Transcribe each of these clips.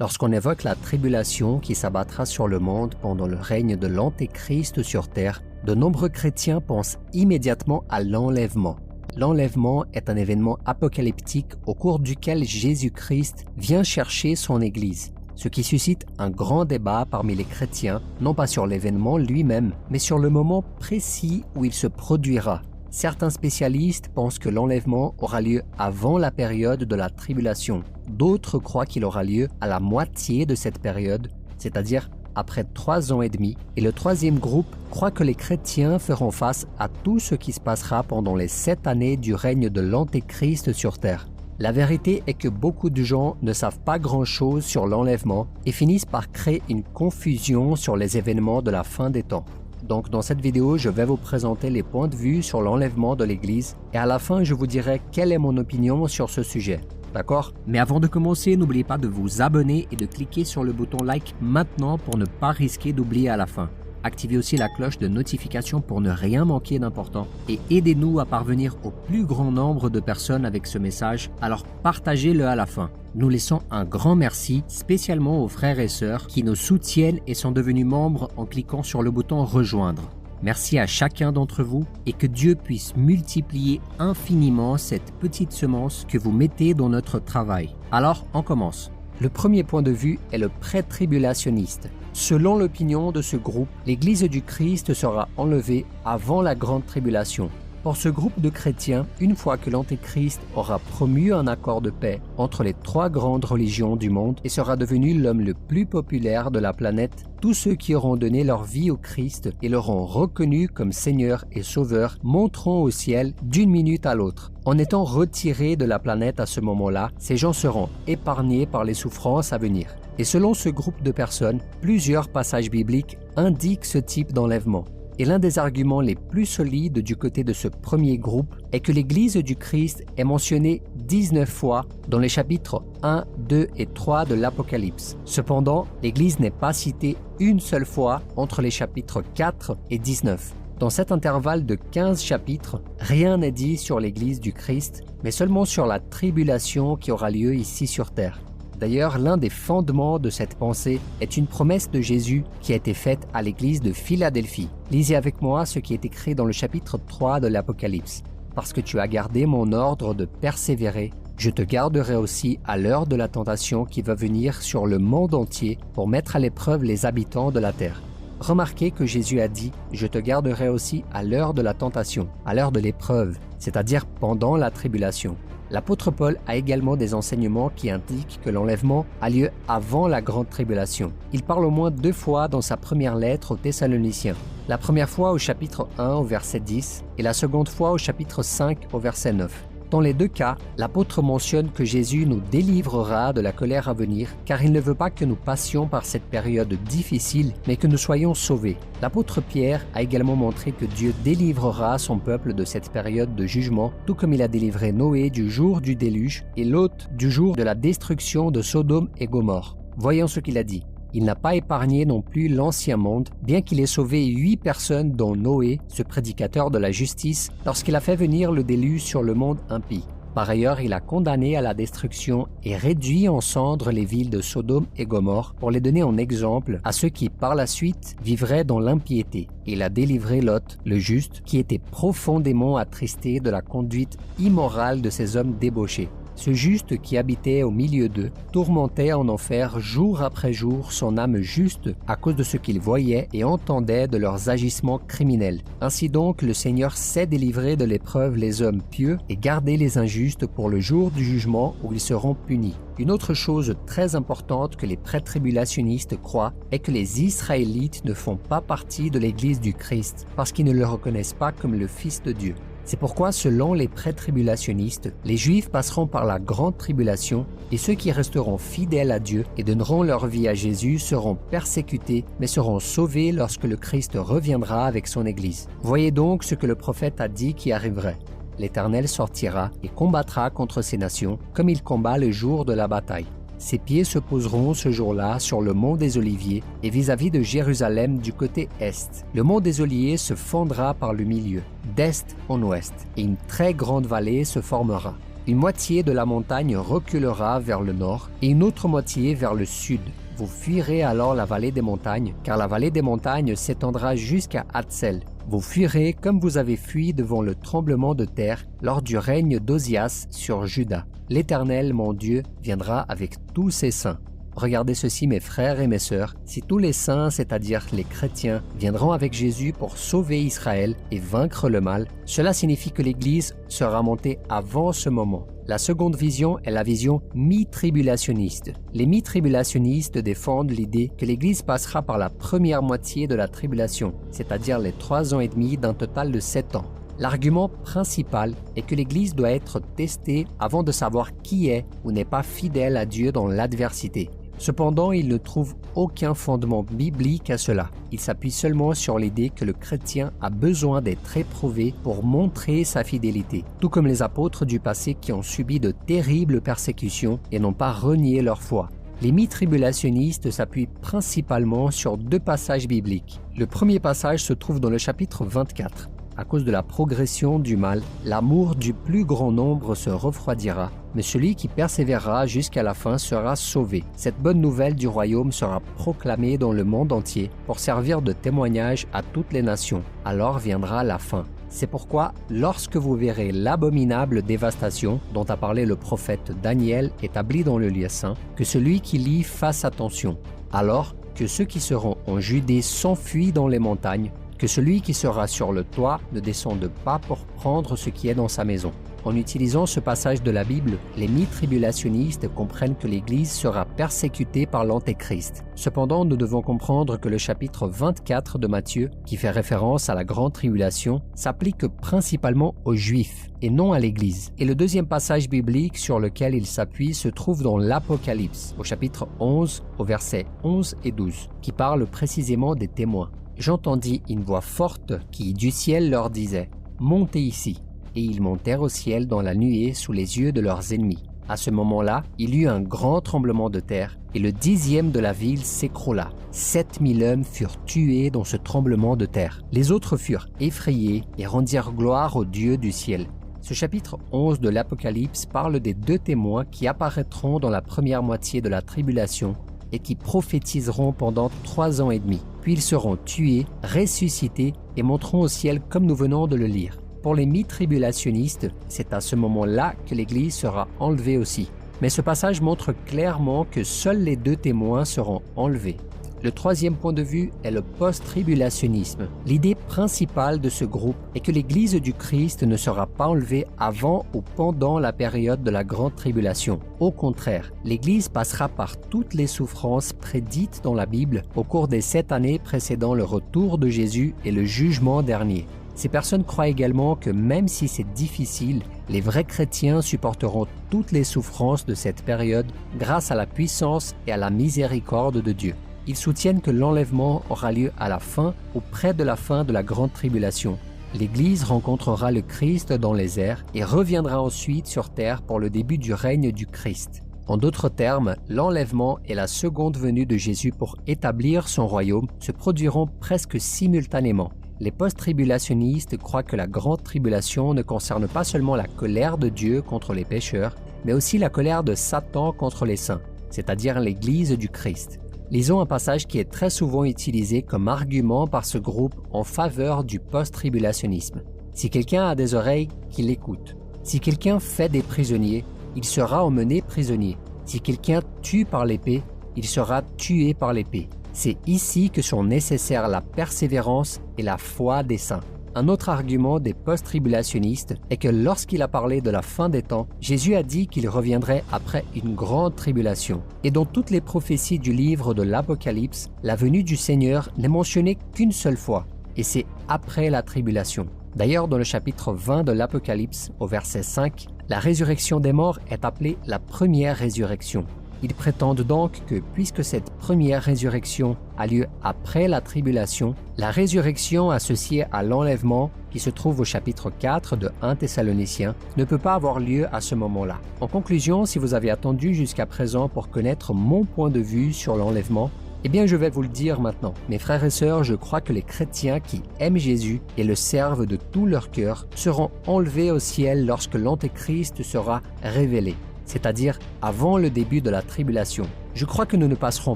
Lorsqu'on évoque la tribulation qui s'abattra sur le monde pendant le règne de l'Antéchrist sur terre, de nombreux chrétiens pensent immédiatement à l'enlèvement. L'enlèvement est un événement apocalyptique au cours duquel Jésus-Christ vient chercher son Église, ce qui suscite un grand débat parmi les chrétiens, non pas sur l'événement lui-même, mais sur le moment précis où il se produira. Certains spécialistes pensent que l'enlèvement aura lieu avant la période de la tribulation. D'autres croient qu'il aura lieu à la moitié de cette période, c'est-à-dire après 3 ans et demi. Et le troisième groupe croit que les chrétiens feront face à tout ce qui se passera pendant les 7 années du règne de l'Antéchrist sur terre. La vérité est que beaucoup de gens ne savent pas grand-chose sur l'enlèvement et finissent par créer une confusion sur les événements de la fin des temps. Donc dans cette vidéo, je vais vous présenter les points de vue sur l'enlèvement de l'Église et à la fin, je vous dirai quelle est mon opinion sur ce sujet. D'accord? Mais avant de commencer, n'oubliez pas de vous abonner et de cliquer sur le bouton like maintenant pour ne pas risquer d'oublier à la fin. Activez aussi la cloche de notification pour ne rien manquer d'important et aidez-nous à parvenir au plus grand nombre de personnes avec ce message, alors partagez-le à la fin. Nous laissons un grand merci spécialement aux frères et sœurs qui nous soutiennent et sont devenus membres en cliquant sur le bouton rejoindre. Merci à chacun d'entre vous et que Dieu puisse multiplier infiniment cette petite semence que vous mettez dans notre travail. Alors, on commence. Le premier point de vue est le pré-tribulationniste. Selon l'opinion de ce groupe, l'Église du Christ sera enlevée avant la grande tribulation. Pour ce groupe de chrétiens, une fois que l'Antéchrist aura promu un accord de paix entre les 3 grandes religions du monde et sera devenu l'homme le plus populaire de la planète, tous ceux qui auront donné leur vie au Christ et l'auront reconnu comme Seigneur et Sauveur monteront au ciel d'une minute à l'autre. En étant retirés de la planète à ce moment-là, ces gens seront épargnés par les souffrances à venir. Et selon ce groupe de personnes, plusieurs passages bibliques indiquent ce type d'enlèvement. Et l'un des arguments les plus solides du côté de ce premier groupe est que l'Église du Christ est mentionnée 19 fois dans les chapitres 1, 2 et 3 de l'Apocalypse. Cependant, l'Église n'est pas citée une seule fois entre les chapitres 4 et 19. Dans cet intervalle de 15 chapitres, rien n'est dit sur l'Église du Christ, mais seulement sur la tribulation qui aura lieu ici sur terre. D'ailleurs, l'un des fondements de cette pensée est une promesse de Jésus qui a été faite à l'église de Philadelphie. Lisez avec moi ce qui est écrit dans le chapitre 3 de l'Apocalypse. « Parce que tu as gardé mon ordre de persévérer, je te garderai aussi à l'heure de la tentation qui va venir sur le monde entier pour mettre à l'épreuve les habitants de la terre. » Remarquez que Jésus a dit « Je te garderai aussi à l'heure de la tentation, à l'heure de l'épreuve, c'est-à-dire pendant la tribulation. » L'apôtre Paul a également des enseignements qui indiquent que l'enlèvement a lieu avant la grande tribulation. Il parle au moins 2 fois dans sa première lettre aux Thessaloniciens. La première fois au chapitre 1 au verset 10 et la seconde fois au chapitre 5 au verset 9. Dans les 2 cas, l'apôtre mentionne que Jésus nous délivrera de la colère à venir car il ne veut pas que nous passions par cette période difficile mais que nous soyons sauvés. L'apôtre Pierre a également montré que Dieu délivrera son peuple de cette période de jugement tout comme il a délivré Noé du jour du déluge et Lot du jour de la destruction de Sodome et Gomorrhe. Voyons ce qu'il a dit. Il n'a pas épargné non plus l'ancien monde, bien qu'il ait sauvé 8 personnes dont Noé, ce prédicateur de la justice, lorsqu'il a fait venir le déluge sur le monde impie. Par ailleurs, il a condamné à la destruction et réduit en cendres les villes de Sodome et Gomorrhe pour les donner en exemple à ceux qui, par la suite, vivraient dans l'impiété. Il a délivré Lot, le juste, qui était profondément attristé de la conduite immorale de ces hommes débauchés. Ce juste qui habitait au milieu d'eux tourmentait en enfer jour après jour son âme juste à cause de ce qu'il voyait et entendait de leurs agissements criminels. Ainsi donc, le Seigneur sait délivrer de l'épreuve les hommes pieux et garder les injustes pour le jour du jugement où ils seront punis. Une autre chose très importante que les pré-tribulationnistes croient est que les Israélites ne font pas partie de l'Église du Christ parce qu'ils ne le reconnaissent pas comme le Fils de Dieu. C'est pourquoi, selon les pré-tribulationnistes, les Juifs passeront par la grande tribulation et ceux qui resteront fidèles à Dieu et donneront leur vie à Jésus seront persécutés mais seront sauvés lorsque le Christ reviendra avec son Église. Voyez donc ce que le prophète a dit qui arriverait. L'Éternel sortira et combattra contre ces nations comme il combat le jour de la bataille. Ses pieds se poseront ce jour-là sur le mont des Oliviers et vis-à-vis de Jérusalem du côté est. Le mont des Oliviers se fendra par le milieu, d'est en ouest, et une très grande vallée se formera. Une moitié de la montagne reculera vers le nord et une autre moitié vers le sud. Vous fuirez alors la vallée des montagnes, car la vallée des montagnes s'étendra jusqu'à Hatzel. Vous fuirez comme vous avez fui devant le tremblement de terre lors du règne d'Osias sur Juda. L'Éternel, mon Dieu, viendra avec tous ses saints. Regardez ceci, mes frères et mes sœurs, si tous les saints, c'est-à-dire les chrétiens, viendront avec Jésus pour sauver Israël et vaincre le mal, cela signifie que l'Église sera montée avant ce moment. La seconde vision est la vision mi-tribulationniste. Les mi-tribulationnistes défendent l'idée que l'Église passera par la première moitié de la tribulation, c'est-à-dire les 3 ans et demi d'un total de 7 ans. L'argument principal est que l'Église doit être testée avant de savoir qui est ou n'est pas fidèle à Dieu dans l'adversité. Cependant, il ne trouve aucun fondement biblique à cela. Il s'appuie seulement sur l'idée que le chrétien a besoin d'être éprouvé pour montrer sa fidélité, tout comme les apôtres du passé qui ont subi de terribles persécutions et n'ont pas renié leur foi. Les mi-tribulationnistes s'appuient principalement sur 2 passages bibliques. Le premier passage se trouve dans le chapitre 24. À cause de la progression du mal, l'amour du plus grand nombre se refroidira, mais celui qui persévérera jusqu'à la fin sera sauvé. Cette bonne nouvelle du royaume sera proclamée dans le monde entier pour servir de témoignage à toutes les nations. Alors viendra la fin. C'est pourquoi, lorsque vous verrez l'abominable dévastation dont a parlé le prophète Daniel établie dans le lieu saint, que celui qui lit fasse attention. Alors que ceux qui seront en Judée s'enfuient dans les montagnes, que celui qui sera sur le toit ne descende pas pour prendre ce qui est dans sa maison. En utilisant ce passage de la Bible, les mi-tribulationnistes comprennent que l'Église sera persécutée par l'Antéchrist. Cependant, nous devons comprendre que le chapitre 24 de Matthieu, qui fait référence à la grande tribulation, s'applique principalement aux Juifs et non à l'Église. Et le deuxième passage biblique sur lequel il s'appuie se trouve dans l'Apocalypse, au chapitre 11, au versets 11 et 12, qui parle précisément des témoins. J'entendis une voix forte qui, du ciel, leur disait « Montez ici ». Et ils montèrent au ciel dans la nuée sous les yeux de leurs ennemis. À ce moment-là, il y eut un grand tremblement de terre, et le 10e de la ville s'écroula. 7000 hommes furent tués dans ce tremblement de terre. Les autres furent effrayés et rendirent gloire au Dieu du ciel. Ce chapitre 11 de l'Apocalypse parle des 2 témoins qui apparaîtront dans la première moitié de la tribulation et qui prophétiseront pendant 3 ans et demi. Puis ils seront tués, ressuscités et monteront au ciel comme nous venons de le lire. Pour les mi-tribulationnistes, c'est à ce moment-là que l'Église sera enlevée aussi. Mais ce passage montre clairement que seuls les 2 témoins seront enlevés. Le troisième point de vue est le post-tribulationnisme. L'idée principale de ce groupe est que l'Église du Christ ne sera pas enlevée avant ou pendant la période de la grande tribulation. Au contraire, l'Église passera par toutes les souffrances prédites dans la Bible au cours des 7 années précédant le retour de Jésus et le jugement dernier. Ces personnes croient également que même si c'est difficile, les vrais chrétiens supporteront toutes les souffrances de cette période grâce à la puissance et à la miséricorde de Dieu. Ils soutiennent que l'enlèvement aura lieu à la fin ou près de la fin de la grande tribulation. L'Église rencontrera le Christ dans les airs et reviendra ensuite sur terre pour le début du règne du Christ. En d'autres termes, l'enlèvement et la seconde venue de Jésus pour établir son royaume se produiront presque simultanément. Les post-tribulationnistes croient que la grande tribulation ne concerne pas seulement la colère de Dieu contre les pécheurs, mais aussi la colère de Satan contre les saints, c'est-à-dire l'Église du Christ. Lisons un passage qui est très souvent utilisé comme argument par ce groupe en faveur du post-tribulationnisme. Si quelqu'un a des oreilles, qu'il écoute. Si quelqu'un fait des prisonniers, il sera emmené prisonnier. Si quelqu'un tue par l'épée, il sera tué par l'épée. C'est ici que sont nécessaires la persévérance et la foi des saints. Un autre argument des post-tribulationnistes est que lorsqu'il a parlé de la fin des temps, Jésus a dit qu'il reviendrait après une grande tribulation. Et dans toutes les prophéties du livre de l'Apocalypse, la venue du Seigneur n'est mentionnée qu'une seule fois, et c'est après la tribulation. D'ailleurs, dans le chapitre 20 de l'Apocalypse, au verset 5, la résurrection des morts est appelée la première résurrection. Ils prétendent donc que puisque cette première résurrection a lieu après la tribulation, la résurrection associée à l'enlèvement, qui se trouve au chapitre 4 de 1 Thessaloniciens, ne peut pas avoir lieu à ce moment-là. En conclusion, si vous avez attendu jusqu'à présent pour connaître mon point de vue sur l'enlèvement, Eh bien, je vais vous le dire maintenant. Mes frères et sœurs, je crois que les chrétiens qui aiment Jésus et le servent de tout leur cœur seront enlevés au ciel lorsque l'Antéchrist sera révélé, c'est-à-dire avant le début de la tribulation. Je crois que nous ne passerons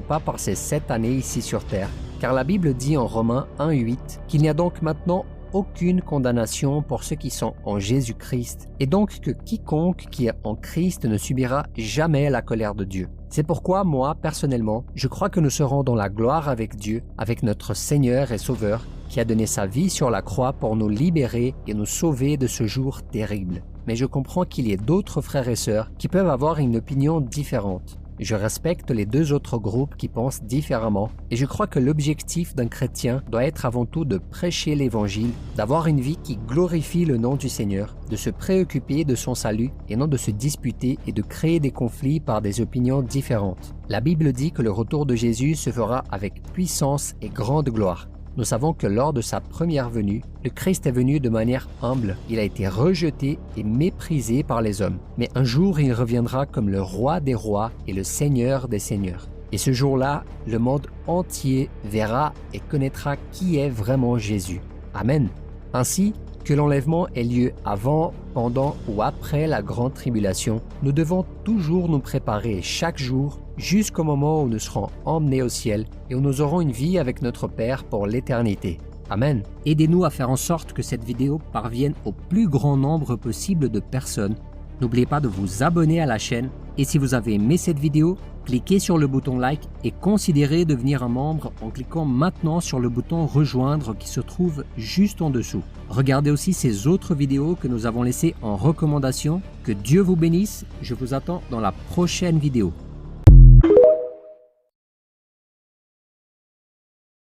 pas par ces 7 années ici sur terre, car la Bible dit en Romains 1:8 qu'il n'y a donc maintenant aucune condamnation pour ceux qui sont en Jésus-Christ, et donc que quiconque qui est en Christ ne subira jamais la colère de Dieu. C'est pourquoi moi, personnellement, je crois que nous serons dans la gloire avec Dieu, avec notre Seigneur et Sauveur, qui a donné sa vie sur la croix pour nous libérer et nous sauver de ce jour terrible. Mais je comprends qu'il y ait d'autres frères et sœurs qui peuvent avoir une opinion différente. Je respecte les 2 autres groupes qui pensent différemment et je crois que l'objectif d'un chrétien doit être avant tout de prêcher l'Évangile, d'avoir une vie qui glorifie le nom du Seigneur, de se préoccuper de son salut et non de se disputer et de créer des conflits par des opinions différentes. La Bible dit que le retour de Jésus se fera avec puissance et grande gloire. Nous savons que lors de sa première venue, le Christ est venu de manière humble, il a été rejeté et méprisé par les hommes. Mais un jour, il reviendra comme le roi des rois et le seigneur des seigneurs. Et ce jour-là, le monde entier verra et connaîtra qui est vraiment Jésus. Amen. Ainsi, que l'enlèvement ait lieu avant, pendant ou après la grande tribulation, nous devons toujours nous préparer chaque jour jusqu'au moment où nous serons emmenés au ciel et où nous aurons une vie avec notre Père pour l'éternité. Amen. Aidez-nous à faire en sorte que cette vidéo parvienne au plus grand nombre possible de personnes. N'oubliez pas de vous abonner à la chaîne et si vous avez aimé cette vidéo, cliquez sur le bouton like et considérez devenir un membre en cliquant maintenant sur le bouton rejoindre qui se trouve juste en dessous. Regardez aussi ces autres vidéos que nous avons laissées en recommandation. Que Dieu vous bénisse, je vous attends dans la prochaine vidéo.